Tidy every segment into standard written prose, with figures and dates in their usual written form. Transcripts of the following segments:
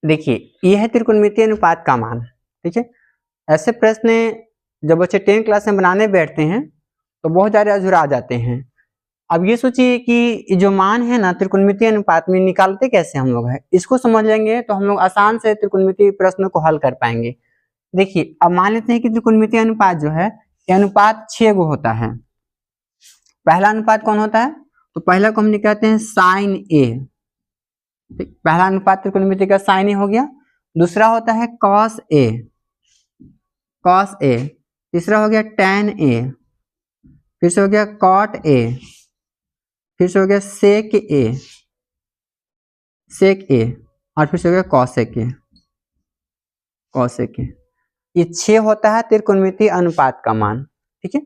देखिए यह है त्रिकोणमितीय अनुपात का मान। ठीक है, ऐसे प्रश्न जब बच्चे 10 क्लास में बनाने बैठते हैं तो बहुत ज़्यादा अधूरा आ जाते हैं। अब ये सोचिए कि जो मान है ना त्रिकोणमितीय अनुपात में निकालते कैसे हम लोग है, इसको समझ लेंगे तो हम लोग आसान से त्रिकोणमितीय प्रश्न को हल कर पाएंगे। देखिए अब मान लेते हैं कि त्रिकोणमितीय अनुपात जो है ये अनुपात 6 गो होता है। पहला अनुपात कौन होता है, तो पहला को हम कहते हैं साइन ए। पहला अनुपात त्रिकोणमिति का साइन ए हो गया। दूसरा होता है कॉस ए, कॉस ए। तीसरा हो गया टेन ए, फिर से हो गया कॉट ए, फिर से हो गया सेक ए, सेक ए, और फिर से हो गया कॉसेक ए, कॉसेक ए। ये 6 होता है त्रिकोणमितीय अनुपात का मान। ठीक है,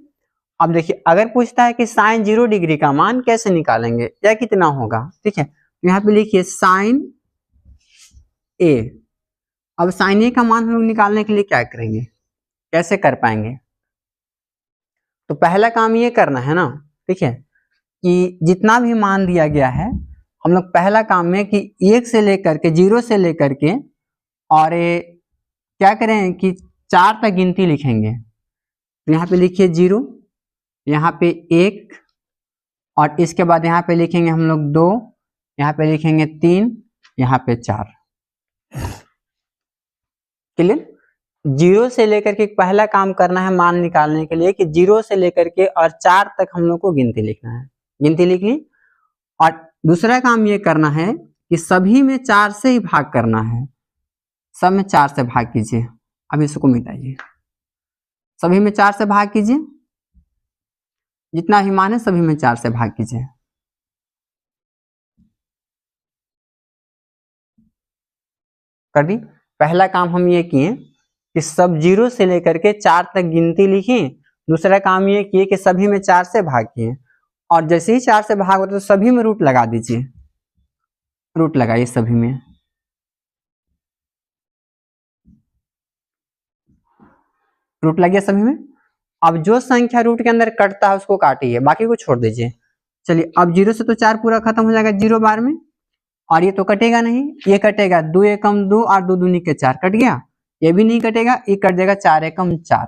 अब देखिए अगर पूछता है कि साइन 0 डिग्री का मान कैसे निकालेंगे या कितना होगा। ठीक है, यहाँ पे लिखिए साइन ए। अब साइन ए का मान हम लोग निकालने के लिए क्या करेंगे, कैसे कर पाएंगे, तो पहला काम ये करना है ना। ठीक है, कि जितना भी मान दिया गया है हम लोग पहला काम में कि 1 से लेकर के 0 से लेकर के और क्या करें कि 4 तक गिनती लिखेंगे। तो यहाँ पे लिखिए 0, यहाँ पे 1, और इसके बाद यहाँ पे लिखेंगे हम लोग 2, यहाँ पे लिखेंगे 3, यहाँ पे 4। क्लियर। 0 से लेकर के पहला काम करना है मान निकालने के लिए कि 0 से लेकर के और 4 तक हम लोग को गिनती लिखना है। गिनती लिख ली, और दूसरा काम ये करना है कि सभी में 4 से ही भाग करना है। सब में 4 से भाग कीजिए। अब इसको मिटाइए, सभी में 4 से भाग कीजिए, जितना भी मान है सभी में 4 से भाग कीजिए। कर दी। पहला काम हम ये किए कि सब 0 से लेकर के 4 तक गिनती लिखी। दूसरा काम ये किए कि सभी में 4 से भाग किए, और जैसे ही 4 से भाग होता है तो सभी में रूट लगा दीजिए। रूट लगाइए सभी में। रूट लग गया सभी में। अब जो संख्या रूट के अंदर कटता है उसको काटिए, बाकी को छोड़ दीजिए। चलिए अब 0 से तो 4 पूरा खत्म हो जाएगा 0 बार में, और ये तो कटेगा नहीं, ये कटेगा 2 एकम 2 और 2 दूनी के 4 कट गया। ये भी नहीं कटेगा, ये कट जाएगा 4 एकम 4।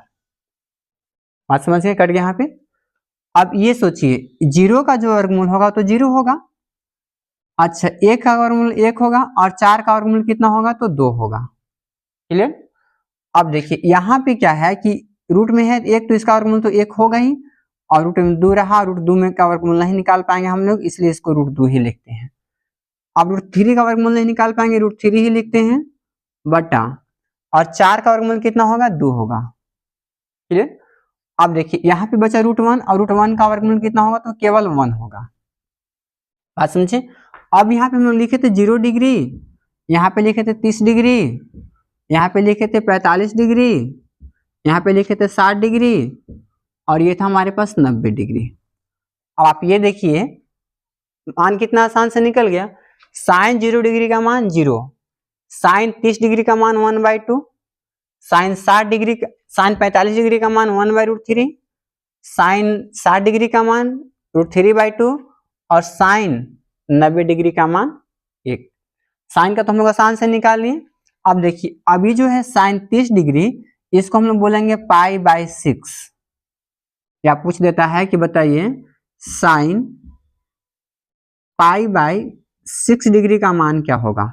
बात समझ गए, कट गया यहाँ पे। अब ये सोचिए 0 का जो वर्गमूल होगा तो 0 होगा। अच्छा 1 का वर्गमूल 1 होगा, और 4 का वर्गमूल कितना होगा तो 2 होगा। क्लियर। अब देखिए यहाँ पे क्या है कि रूट में है 1 तो इसका वर्गमूल तो 1 होगा ही, और रूट में 2 रहा, रूट 2 में का वर्गमूल नहीं निकाल पाएंगे हम लोग, इसलिए इसको रूट 2 ही लिखते हैं। अब रूट 3 का वर्गमूल नहीं निकाल पाएंगे, रूट 3 ही लिखते हैं बटा, और 4 का वर्गमूल कितना होगा 2 होगा। क्लियर। अब देखिए यहाँ पे बचा रूट 1, और रूट 1 का वर्गमूल कितना होगा तो केवल 1 होगा। बात समझे। अब यहाँ पे हम लोग लिखे थे 0 डिग्री, यहाँ पे लिखे थे 30 डिग्री, यहाँ पे लिखे थे 45 डिग्री, यहाँ पे लिखे थे 60 डिग्री, और ये था हमारे पास 90 डिग्री। अब आप ये देखिए मान कितना आसान से निकल गया। साइन 0 डिग्री का मान 0, साइन 30 डिग्री का मान 1/2, साइन 60 डिग्री का, साइन 45 डिग्री का मान 1/√3, साइन 60 डिग्री का मान √3/2, और साइन 90 डिग्री का मान 1। साइन का तो हम लोग आसान से निकाल लिए। अब देखिए अभी जो है साइन 30 डिग्री, इसको हम लोग बोलेंगे π/6, या पूछ देता है कि बताइए साइन π/6 डिग्री का मान क्या होगा।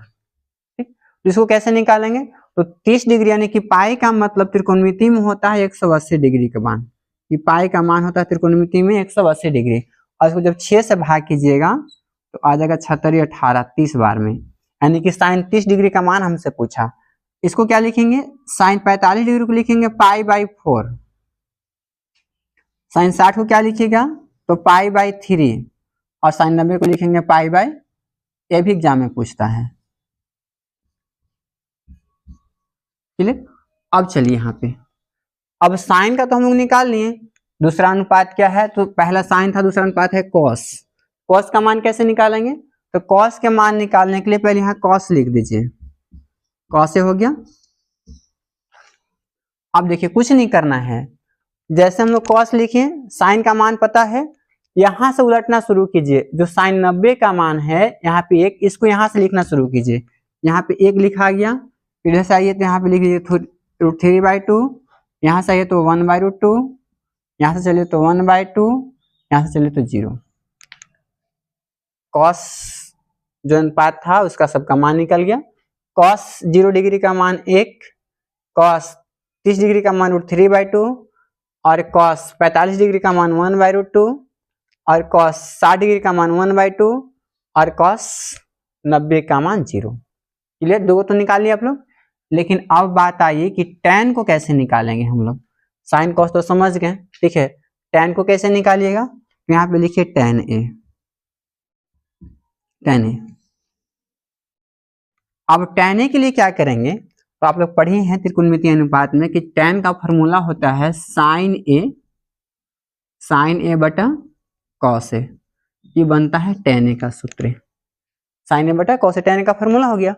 ठीक, इसको कैसे निकालेंगे, तो 30 डिग्री यानी कि पाई का मतलब त्रिकोणमिति में होता है 180 डिग्री का मान। ये पाई का मान होता है त्रिकोणमिति में 180 डिग्री, और इसको जब 6 से भाग कीजिएगा तो आ जाएगा 76, 18, 30 बार में, यानी कि साइन 30 डिग्री का मान हमसे पूछा। इसको क्या लिखेंगे, साइन 45 डिग्री को लिखेंगे π/4, साइन 60 को क्या लिखिएगा तो π/3, और साइन 90 को लिखेंगे π/, ये भी एग्जाम में पूछता है। क्लियर। अब चलिए यहाँ पे, अब साइन का तो हम लोग निकाल लिए। दूसरा अनुपात क्या है, तो पहला साइन था, दूसरा अनुपात है कॉस। कॉस का मान कैसे निकालेंगे, तो कॉस के मान निकालने के लिए पहले यहाँ कॉस लिख दीजिए। कॉस से हो गया। अब देखिए कुछ नहीं करना है, जैसे हम लोग कॉस लिखे, साइन का मान पता है, यहां से उलटना शुरू कीजिए। जो साइन 90 का मान है यहाँ पे 1, इसको यहां से लिखना शुरू कीजिए। यहाँ पे 1 लिखा गया, इधर से आइए तो यहाँ पे लिख लीजिए √3/2, यहाँ से आइए तो 1/√2, यहाँ से चलिए तो 1/2, यहाँ से चलिए तो 0। कॉस जो अनुपात था उसका सबका मान निकल गया। कॉस 0 डिग्री का मान 1, कॉस 30 डिग्री का मान √3/2 और कॉस 45 डिग्री का मान 1/√2 और कॉस 60 डिग्री का मान 1/2 और कॉस 90 का मान 0। क्लियर? दो तो निकाल लिया आप लोग। लेकिन अब बात आई कि tan को कैसे निकालेंगे हम लोग। साइन कॉस तो समझ गए, ठीक है। tan को कैसे निकालिएगा, तो यहाँ पे लिखिए tan a। अब tan a के लिए क्या करेंगे, तो आप लोग पढ़े हैं त्रिकोणमितीय अनुपात में कि tan का फॉर्मूला होता है sin a बटा cos a। ये बनता है tan a का सूत्र, sin a बटा cos a, tan a का फॉर्मूला हो गया।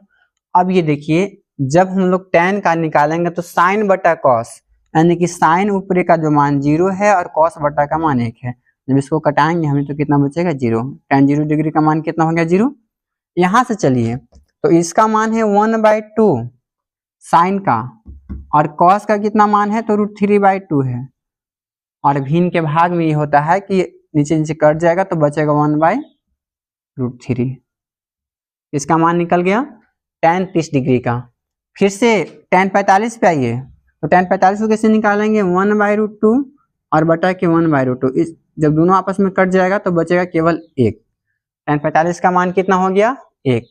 अब ये देखिए, जब हम लोग tan का निकालेंगे तो sin बटा cos, यानी कि sin ऊपरी का जो मान 0 है और cos बटा का मान 1 है। जब इसको कटाएंगे हमें तो कितना बचेगा, 0। tan 0 डिग्री का मान कितना हो गया, 0। यहाँ से चलिए तो इसका मान है 1/2 sin का, और cos का कितना मान है, तो √3/2 है। और भिन्न के भाग में ये होता है कि नीचे नीचे कट जाएगा तो बचेगा 1/√3। इसका मान निकल गया tan 30 डिग्री का। फिर से tan 45 पे आइए, तो tan 45 को कैसे निकालेंगे, 1/√2 और बटा के 1/√2। जब दोनों आपस में कट जाएगा तो बचेगा केवल 1। tan 45 का मान कितना हो गया, 1।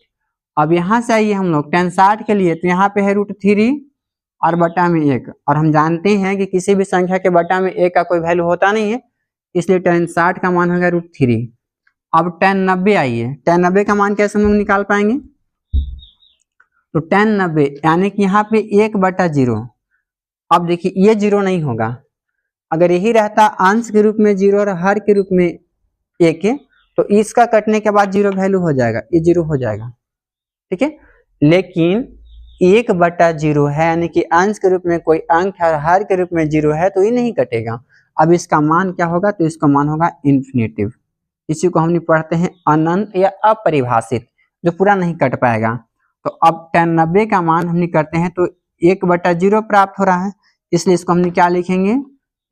अब यहाँ से आइए हम लोग tan 60 के लिए, तो यहाँ पे है √3 और बटा में 1, और हम जानते हैं कि किसी भी संख्या के बटा में 1 का कोई वैल्यू होता नहीं है, इसलिए tan 60 का मान हो गया √3। अब tan 90 आइए, tan 90 का मान कैसे हम लोग निकाल पाएंगे, तो tan 90 यानी कि यहाँ पे 1/0। अब देखिए ये 0 नहीं होगा, अगर यही रहता अंश के रूप में 0 और हर के रूप में 1 है, तो इसका कटने के बाद 0 वैल्यू हो जाएगा, ये 0 हो जाएगा, ठीक है। लेकिन 1/0 है, यानी कि अंश के रूप में कोई अंक है और हर के रूप में 0 है, तो ये नहीं कटेगा। अब इसका मान क्या होगा, तो इसका मान होगा इन्फिनेटिव। इसी को हम पढ़ते हैं अनंत या अपरिभाषित, जो पूरा नहीं कट पाएगा। तो अब tan 90 का मान हम करते हैं तो 1/0 प्राप्त हो रहा है, इसलिए इसको हम क्या लिखेंगे,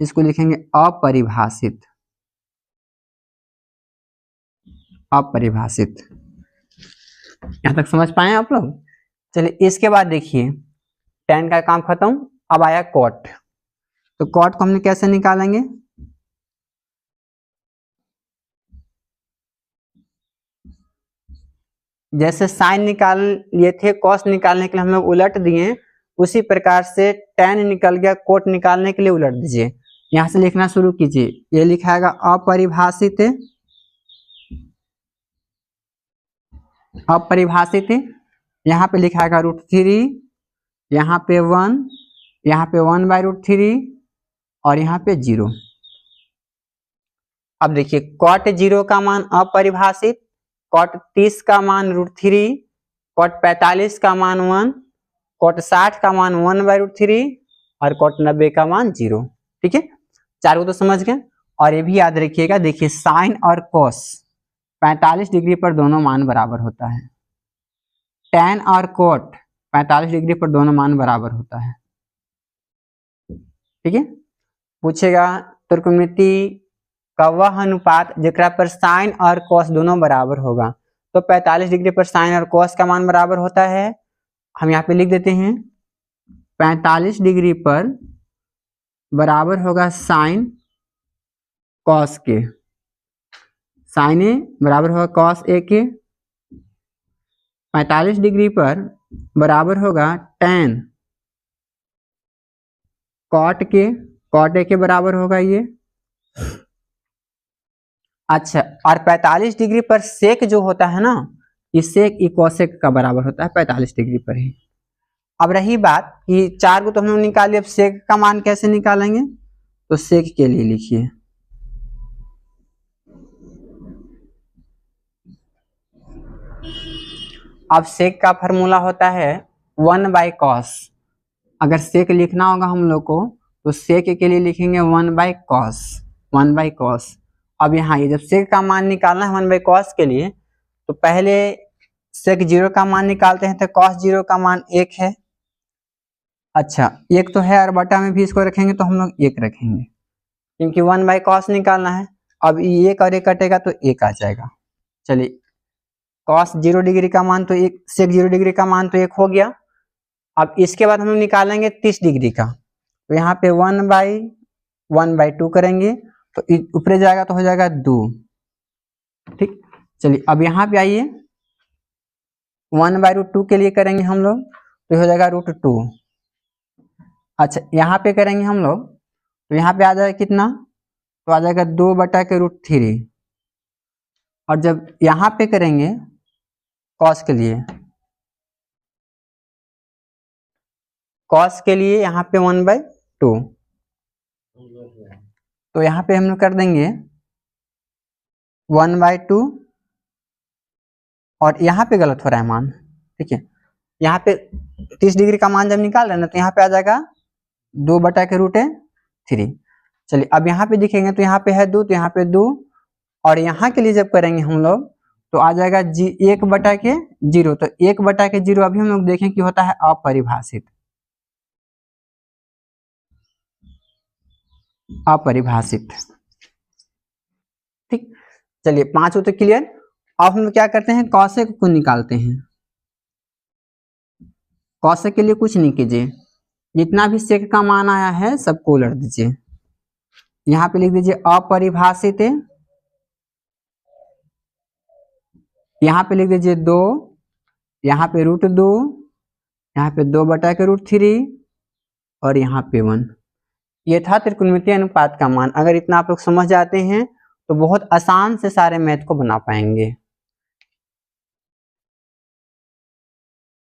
इसको लिखेंगे अपरिभाषित। अपरिभाषित, यहां तक समझ पाए आप लोग। चलिए इसके बाद देखिए, tan का काम खत्म, अब आया cot। तो cot को हमने कैसे निकालेंगे, जैसे साइन निकाल लिए थे, cos निकालने के लिए हम लोग उलट दिए, उसी प्रकार से tan निकल गया, cot निकालने के लिए उलट दीजिए। यहां से लिखना शुरू कीजिए, ये लिखाएगा अपरिभाषित। अपरिभाषित यहाँ पे लिखाएगा √3, यहाँ पे 1, यहाँ पे 1/√3 और यहाँ पे 0। अब देखिए cot 0 का मान अपरिभाषित, cot 30 का मान √3, cot 45 का मान 1, cot 60 का मान 1/√3 और cot 90 का मान 0। ठीक है, चारों तो समझ गए। और ये भी याद रखिएगा, देखिए साइन और cos 45 डिग्री पर दोनों मान बराबर होता है, tan और cot 45 डिग्री पर दोनों मान बराबर होता है। ठीक है, पूछेगा त्रिकोणमिति का वह अनुपात जेकरा पर साइन और cos दोनों बराबर होगा, तो 45 डिग्री पर साइन और cos का मान बराबर होता है। हम यहाँ पे लिख देते हैं 45 डिग्री पर बराबर होगा साइन cos के, साइन ए बराबर होगा cos ए के। 45 डिग्री पर बराबर होगा tan cot के, cot ए के बराबर होगा ये। अच्छा, और 45 डिग्री पर सेक जो होता है ना, ये सेक कोसेक का बराबर होता है 45 डिग्री पर ही। अब रही बात कि चार को तो हम लोग निकाल लिया, अब सेक का मान कैसे निकालेंगे, तो सेक के लिए लिखिए अब सेक का फॉर्मूला होता है 1/cos। अगर सेक लिखना होगा हम लोग को, तो सेक के लिए लिखेंगे 1/cos, 1/cos। अब यहाँ ये जब सेक का मान निकालना है 1/cos के लिए, तो पहले सेक 0 का मान निकालते हैं तो कॉस 0 का मान 1 है। अच्छा 1 तो है और बटा में भी इसको रखेंगे तो हम लोग 1 रखेंगे क्योंकि 1/cos निकालना है। अब 1 और 1 कटेगा तो 1 आ जाएगा। चलिए cos 0 डिग्री का मान तो 1, सेक 0 डिग्री का मान तो 1 हो गया। अब इसके बाद हम लोग निकालेंगे 30 डिग्री का, तो यहाँ पे 1/2 करेंगे तो ऊपर जाएगा तो हो जाएगा 2। ठीक, चलिए अब यहाँ पे आइए 1/√2 के लिए करेंगे हम लोग तो हो जाएगा √2। अच्छा यहाँ पे करेंगे हम लोग तो यहाँ पे आ जाएगा कितना, तो आ जाएगा 2/√3। और जब यहाँ पे करेंगे cos के लिए, cos के लिए यहाँ पे 1/2, तो यहाँ पे हम लोग कर देंगे 1/2 और यहाँ पे गलत हो रहा है मान। ठीक है, यहाँ पे 30 डिग्री का मान जब निकाल रहे हैं ना तो यहाँ पे आ जाएगा 2/√3। चलिए अब यहाँ पे दिखेंगे तो यहाँ पे है 2 तो यहाँ पे 2, और यहाँ के लिए जब करेंगे हम लोग तो आ जाएगा 1/0। तो 1/0 अभी हम लोग देखें कि होता है अपरिभाषित। अपरिभाषित। ठीक, चलिए 5 तो क्लियर। अब हम लोग क्या करते हैं, कौशिक को निकालते हैं। कौशिक के लिए कुछ नहीं कीजिए, जितना भी सेक का मान आया है सबको उलट दीजिए। यहाँ पे लिख दीजिए अपरिभाषित, यहाँ पे लिख दीजिए 2, यहाँ पे √2, यहाँ पे 2/√3 और यहाँ पे 1। ये था त्रिकोणमितीय अनुपात का मान। अगर इतना आप लोग समझ जाते हैं तो बहुत आसान से सारे मैथ को बना पाएंगे।